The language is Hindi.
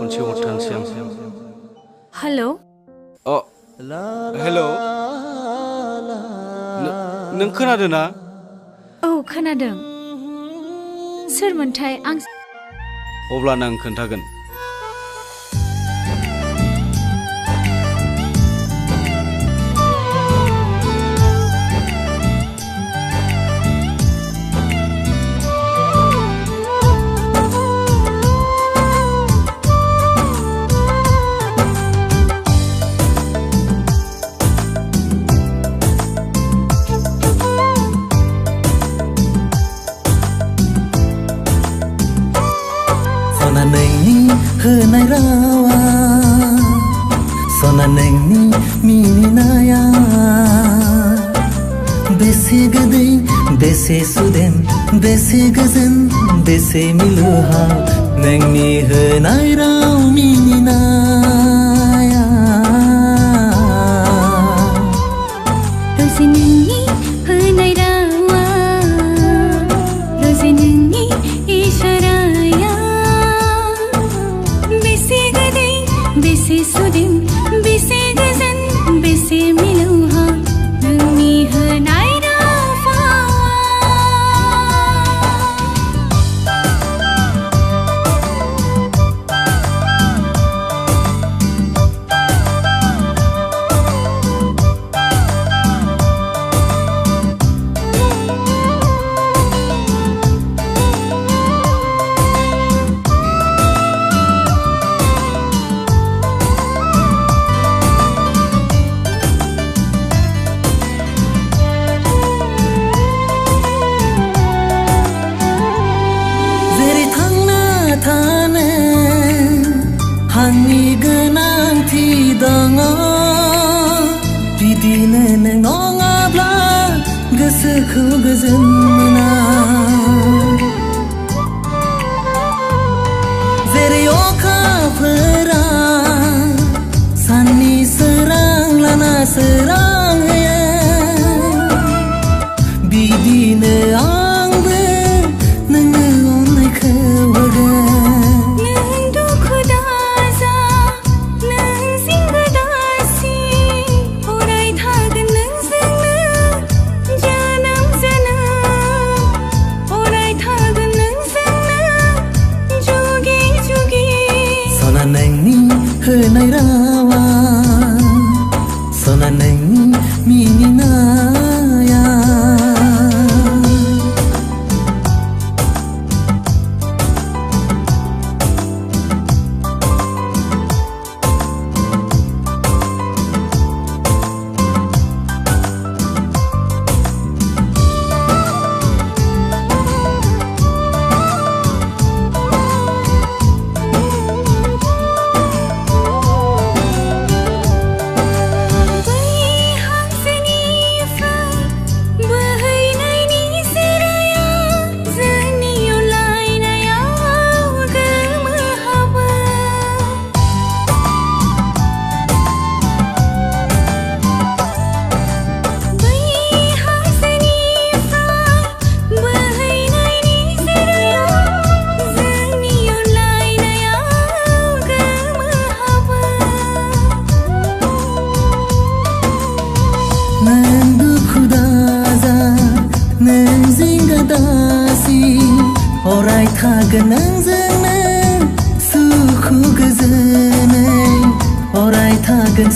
मोनसे हरथारनोसै आं। हेलौ हेलौ नों खोनादों ना? औ खोनादों। सोरमोनथाय आं अब्लानो आं खोन्थागोन। Sona nwngni hwnai raoa, Sona nwngni mininaya. Bese goदै bese सुदेम bese गोजोन bese मिलौहाब नोंनि hwnai राव मिनिनाया। रोजे नोंनि hwnai रावा, रोजे नोंनि इशाराया। बेसे गोदै बेसे सुदेम बेसे गोजोन बेसे मिलौहाब नोंनि hwnai रावा। आंनि गोनांथि दङ बिदिनो नों नङाब्ला गोसोखौ गोजोन मोना। जेरै अखाफोरा साननि सोरां लाना सोरां होयो बिदिनो आंबो नोंनो अननायखौ होगोन। Sona nwngni hwnai rawa, Sona nwngni mininaya. Nang duku daza, nang zinga dasi, orai thagan nang zengna, suku gozoनै, orai thagan